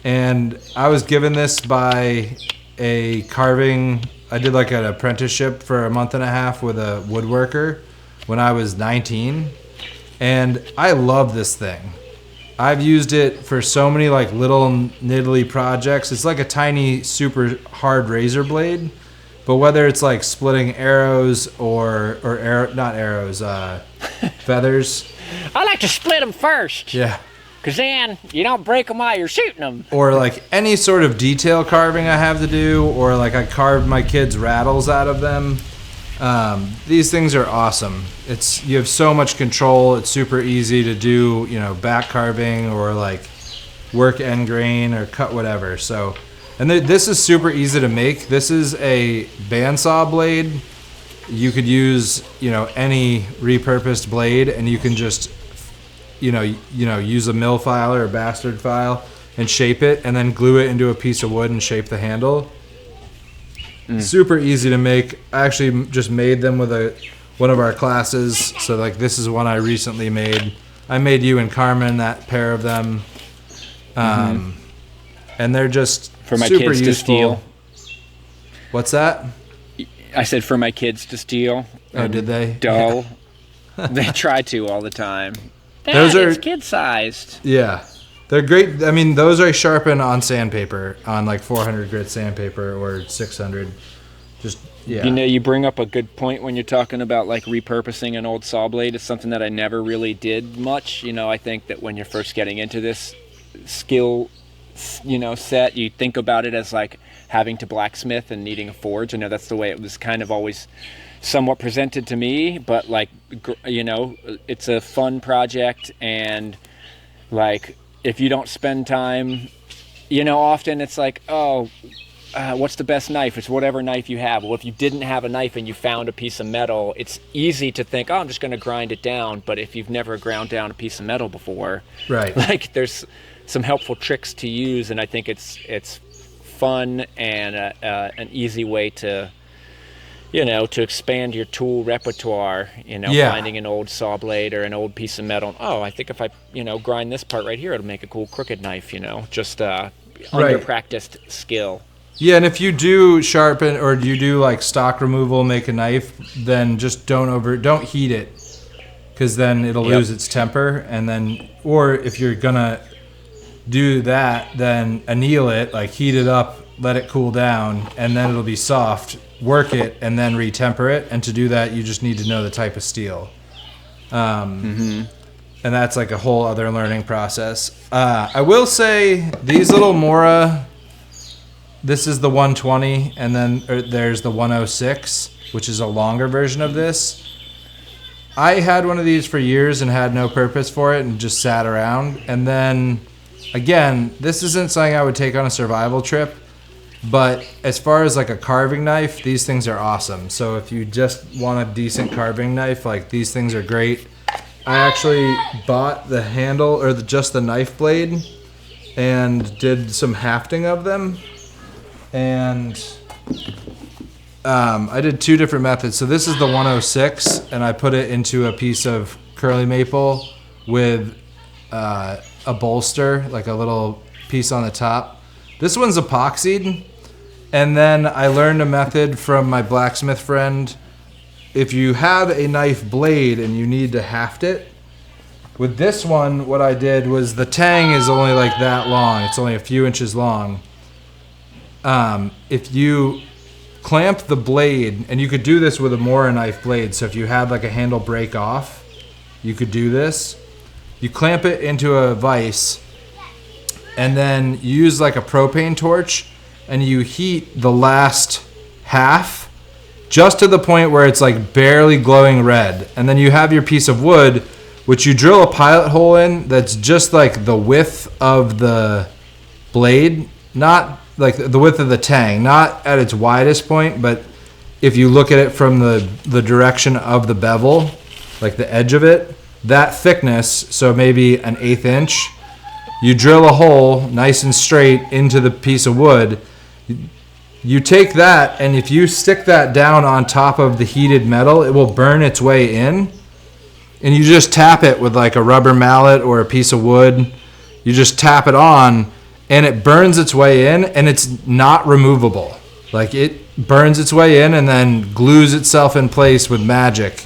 And I was given this by a carving, I did like an apprenticeship for a month and a half with a woodworker when I was 19. And I love this thing. I've used it for so many like little niddly projects. It's like a tiny, super hard razor blade. But whether it's like splitting arrows or not arrows, feathers. I like to split them first. Yeah. Because then you don't break them while you're shooting them. Or like any sort of detail carving I have to do, or like I carved my kids' rattles out of them. These things are awesome. You have so much control. It's super easy to do, back carving or like work end grain or cut whatever. So, and this is super easy to make. This is a bandsaw blade. You could use, any repurposed blade, and you can just use a mill file or a bastard file and shape it and then glue it into a piece of wood and shape the handle. Super easy to make. I actually just made them with one of our classes. So like this is one I recently made. I made you and Carmen that pair of them. And they're just for my super kids useful. To steal. What's that? I said for my kids to steal. Oh, did they? Dull. They try to all the time. Those are kid-sized. Yeah. They're great. I mean, those I sharpen on sandpaper, on like 400 grit sandpaper or 600. Just, yeah. You bring up a good point when you're talking about like repurposing an old saw blade. It's something that I never really did much. I think that when you're first getting into this skill, set, you think about it as like having to blacksmith and needing a forge. That's the way it was kind of always somewhat presented to me, but like it's a fun project, and like if you don't spend time, often it's like, what's the best knife? It's whatever knife you have. Well, if you didn't have a knife and you found a piece of metal, it's easy to think, I'm just going to grind it down. But if you've never ground down a piece of metal before, right, like there's some helpful tricks to use, and I think it's fun and an easy way to to expand your tool repertoire, finding an old saw blade or an old piece of metal. Oh, I think if I, grind this part right here, it'll make a cool crooked knife, just under-practiced skill. Yeah, and if you do sharpen or you do like stock removal, make a knife, then just don't heat it, because then it'll lose its temper. And then, or if you're gonna do that, then anneal it, like heat it up, let it cool down, and then it'll be soft. Work it and then retemper it, and to do that you just need to know the type of steel, and that's like a whole other learning process. I will say these little Mora, this is the 120, and then there's the 106, which is a longer version of this. I had one of these for years and had no purpose for it and just sat around, and then again, this isn't something I would take on a survival trip. But as far as like a carving knife, these things are awesome. So if you just want a decent carving knife, like these things are great. I actually bought the handle or just the knife blade and did some hafting of them. And I did two different methods. So this is the 106, and I put it into a piece of curly maple with a bolster, like a little piece on the top. This one's epoxied. And then I learned a method from my blacksmith friend. If you have a knife blade and you need to haft it, with this one, what I did was the tang is only like that long. It's only a few inches long. If you clamp the blade, and you could do this with a Mora knife blade, so if you had like a handle break off, you could do this. You clamp it into a vise, and then you use like a propane torch, and you heat the last half just to the point where it's like barely glowing red. And then you have your piece of wood, which you drill a pilot hole in that's just like the width of the blade. not like the width of the tang, not at its widest point, but if you look at it from the direction of the bevel, like the edge of it, that thickness, so maybe an 1/8 inch, you drill a hole nice and straight into the piece of wood. You take that, and if you stick that down on top of the heated metal, it will burn its way in. And you just tap it with like a rubber mallet or a piece of wood. You just tap it on, and it burns its way in, and it's not removable. Like, it burns its way in and then glues itself in place with magic.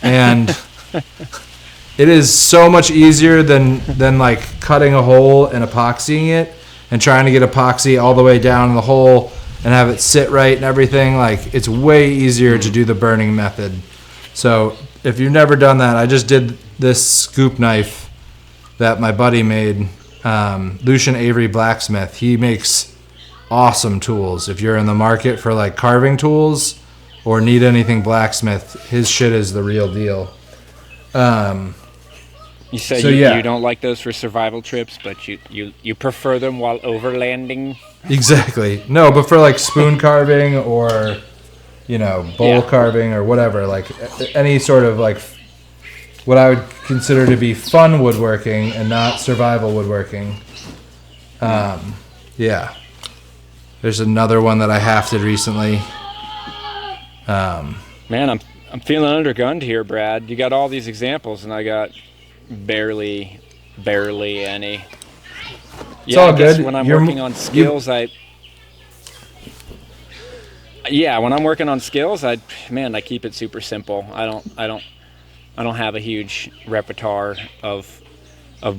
And it is so much easier than like cutting a hole and epoxying it and trying to get epoxy all the way down in the hole and have it sit right and everything. Like, it's way easier to do the burning method. So if you've never done that, I just did this scoop knife that my buddy made, Lucian Avery Blacksmith. He makes awesome tools. If you're in the market for like carving tools or need anything blacksmith, his shit is the real deal. You said so, you don't like those for survival trips, but you prefer them while overlanding? Exactly. No, but for like spoon carving or, bowl carving or whatever, like any sort of like what I would consider to be fun woodworking and not survival woodworking. Yeah. There's another one that I hafted recently. Man, I'm feeling undergunned here, Brad. You got all these examples, and I got barely any. It's all I guess good. When I'm working on skills, when I'm working on skills, I keep it super simple. I don't have a huge repertoire of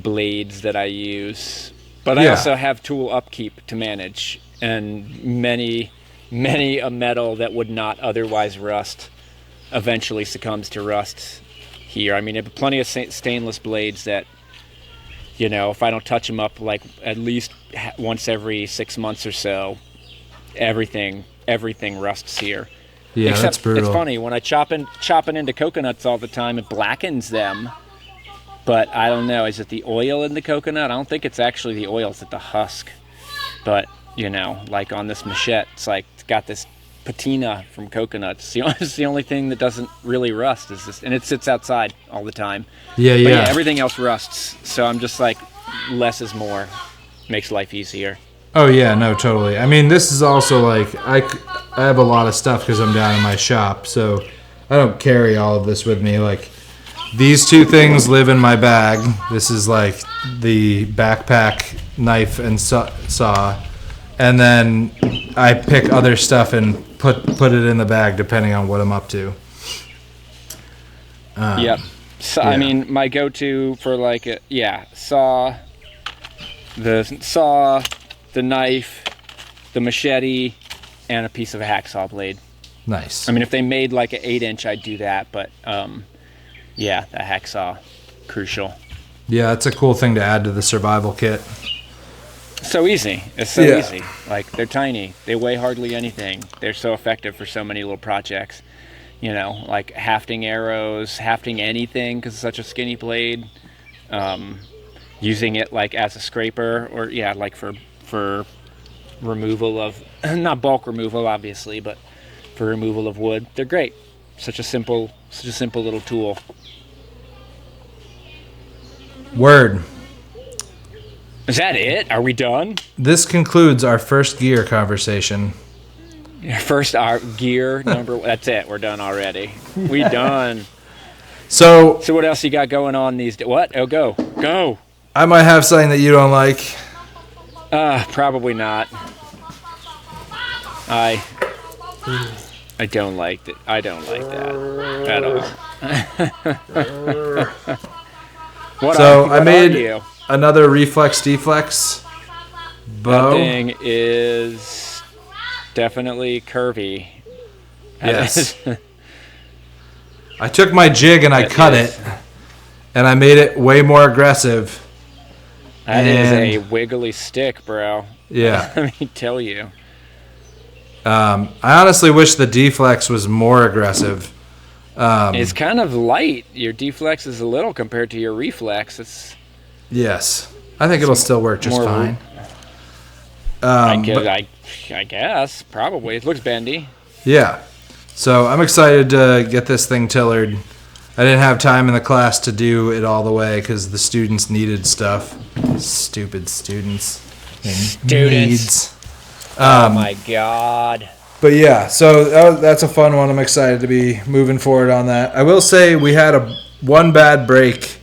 blades that I use, but I also have tool upkeep to manage, and many a metal that would not otherwise rust eventually succumbs to rust here. I mean, I have plenty of stainless blades that, if I don't touch them up like at least once every 6 months or so, everything rusts here. Yeah, Except that's brutal. It's funny, when I chopping into coconuts all the time, it blackens them. But I don't know, is it the oil in the coconut? I don't think it's actually the oil, it's at the husk. But, like on this machete, it's like it's got this patina from coconuts. It's the only thing that doesn't really rust is this, and it sits outside all the time. Yeah. Everything else rusts. So I'm just like, less is more. Makes life easier. Oh yeah, no, totally. I mean, this is also like I have a lot of stuff because I'm down in my shop, so I don't carry all of this with me. Like, these two things live in my bag. This is like the backpack knife and saw, and then I pick other stuff and put it in the bag depending on what I'm up to. Yep. So I mean, my go-to for like saw, the knife, the machete, and a piece of a hacksaw blade. Nice. I mean, if they made like an 8-inch, I'd do that, but the hacksaw, crucial. Yeah, it's a cool thing to add to the survival kit. So easy. It's so easy. Like, they're tiny. They weigh hardly anything. They're so effective for so many little projects. Like hafting arrows, hafting anything because it's such a skinny blade. Using it like as a scraper or like for removal of, not bulk removal obviously, but for removal of wood. They're great. Such a simple little tool. Word. Is that it? Are we done? This concludes our first gear conversation. First, our gear number. That's it. We're done already. We done. So what else you got going on these days? What? Oh, go. I might have something that you don't like. Probably not. I don't like it. I don't like that at all. So I made another reflex deflex bow. That thing is definitely curvy. Yes. I took my jig and I cut it, and I made it way more aggressive. That is a wiggly stick, bro. Yeah. Let me tell you. I honestly wish the deflex was more aggressive. It's kind of light. Your deflex is a little compared to your reflex. Yes. I think it'll still work just fine. I guess probably it looks bendy. Yeah. So I'm excited to get this thing tillered. I didn't have time in the class to do it all the way because the students needed stuff. Stupid students. Needs. Oh my God. But yeah, so that's a fun one. I'm excited to be moving forward on that. I will say we had one bad break,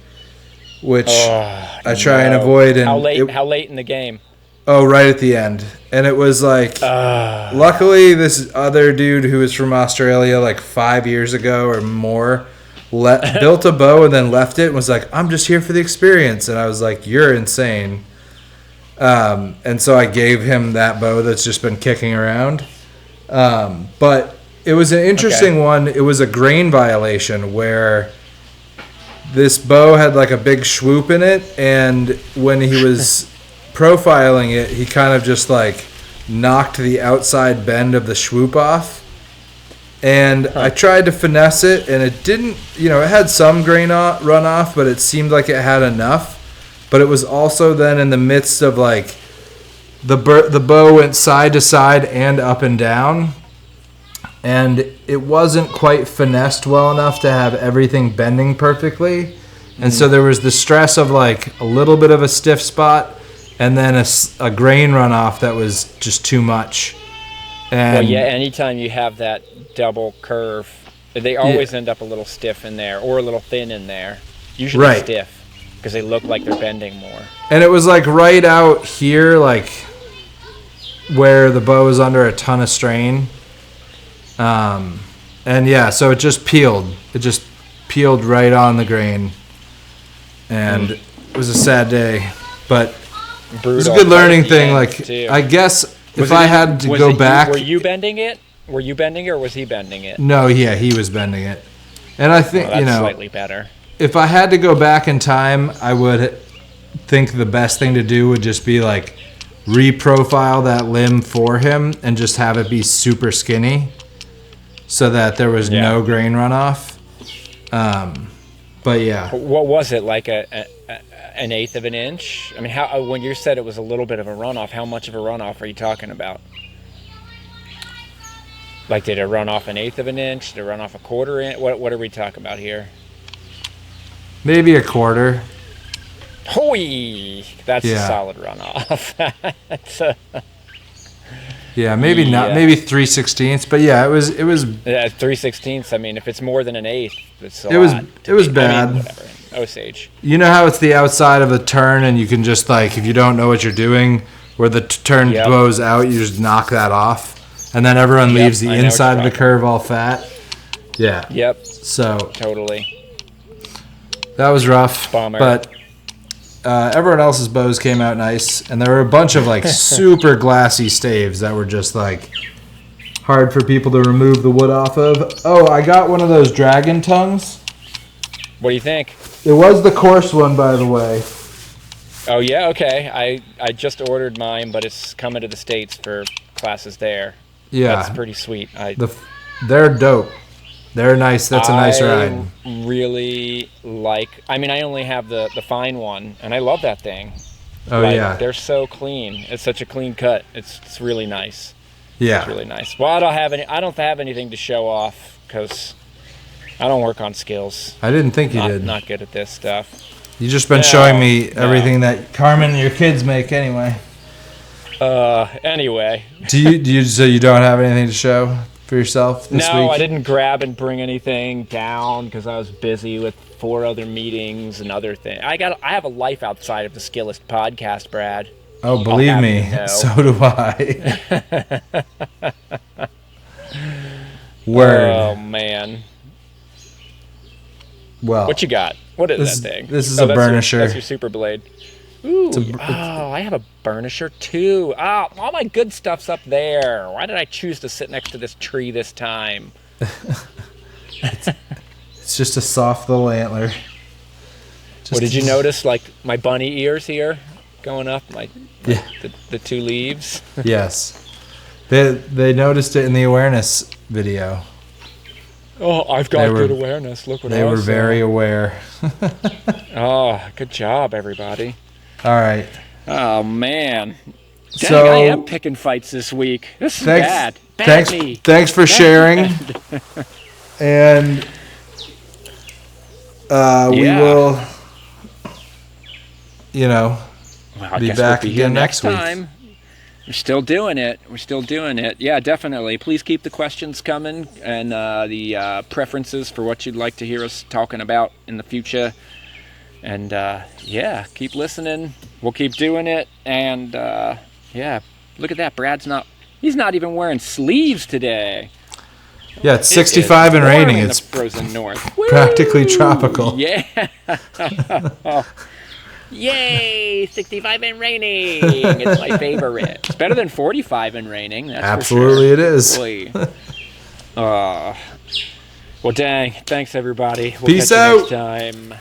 which I try and avoid. And how late in the game? Oh, right at the end. And it was like, luckily this other dude who was from Australia like 5 years ago or more built a bow and then left it and was like, I'm just here for the experience. And I was like, you're insane. And so I gave him that bow that's just been kicking around. But it was an interesting one. It was a grain violation where this bow had like a big swoop in it. And when he was profiling it, he kind of just like knocked the outside bend of the swoop off. And I tried to finesse it, and it didn't, it had some grain runoff, but it seemed like it had enough. But it was also then in the midst of like the bow went side to side and up and down, and it wasn't quite finessed well enough to have everything bending perfectly. And so there was the stress of like a little bit of a stiff spot and then a grain runoff that was just too much. And anytime you have that double curve, they always end up a little stiff in there or a little thin in there. Usually stiff because they look like they're bending more. And it was like right out here, like where the bow is under a ton of strain. So it just peeled. It just peeled right on the grain. And it was a sad day. But it was a good learning thing. Like, too. I guess if I had to go back... Were you bending it? Were you bending it, or was he bending it? No, yeah, he was bending it. And I think, that's slightly better. If I had to go back in time, I would think the best thing to do would just be like re-profile that limb for him and just have it be super skinny so that there was no grain runoff. But yeah. What was it, like an eighth of an inch? I mean, when you said it was a little bit of a runoff, how much of a runoff are you talking about? Like, did it run off an eighth of an inch? Did it run off a quarter inch? What are we talking about here? Maybe a quarter. Hoi! That's a solid runoff. Maybe not. Maybe 3/16. But yeah, it was. 3/16. I mean, if it's more than an eighth, it's a lot. It was bad. I mean, whatever. Osage. You know how it's the outside of a turn, and you can just like, if you don't know what you're doing, where the turn blows out, you just knock that off. And then everyone leaves the inside of the curve all fat. Yeah. Yep. So. Totally. That was rough. Bummer. But everyone else's bows came out nice. And there were a bunch of like super glassy staves that were just like hard for people to remove the wood off of. Oh, I got one of those dragon tongues. What do you think? It was the coarse one, by the way. Oh, yeah? Okay. I just ordered mine, but it's coming to the States for classes there. Yeah. That's pretty sweet. They're dope. They're nice. That's a nice ride. I really like... I mean, I only have the fine one, and I love that thing. Oh, yeah. They're so clean. It's such a clean cut. It's really nice. Yeah. It's really nice. Well, I don't have anything to show off, because I don't work on skills. I didn't think you did. Not good at this stuff. You've just been showing me everything that Carmen and your kids make anyway. Anyway. So you don't have anything to show for yourself this week? No, I didn't grab and bring anything down because I was busy with 4 other meetings and other things. I have a life outside of the Skillist Podcast, Brad. Oh, believe me, so do I. Word. Oh, man. Well, what you got? What is that thing? This is a burnisher. That's your super blade. Ooh, I have a burnisher too. Oh, all my good stuff's up there. Why did I choose to sit next to this tree this time? It's just a soft little antler. Well, did you notice, like, my bunny ears here going up? The 2 leaves? Yes. They noticed it in the awareness video. Oh, I've got good awareness. Look what I saw. They were very aware. Oh, good job, everybody. All right. Oh, man. Dang, So I am picking fights this week. This is bad. Thanks for sharing. And we will, well, I be guess back we'll be here again next week. time. We're still doing it. Yeah, definitely. Please keep the questions coming and the preferences for what you'd like to hear us talking about in the future. And keep listening. We'll keep doing it. And look at that. He's not even wearing sleeves today. Yeah, it's 65 and raining. In It's the frozen north. practically tropical. Yeah. Yay, 65 and raining. It's my favorite. It's better than 45 and raining. That's Absolutely for sure. it is. Well, dang. Thanks, everybody. We'll Peace catch you out. next time.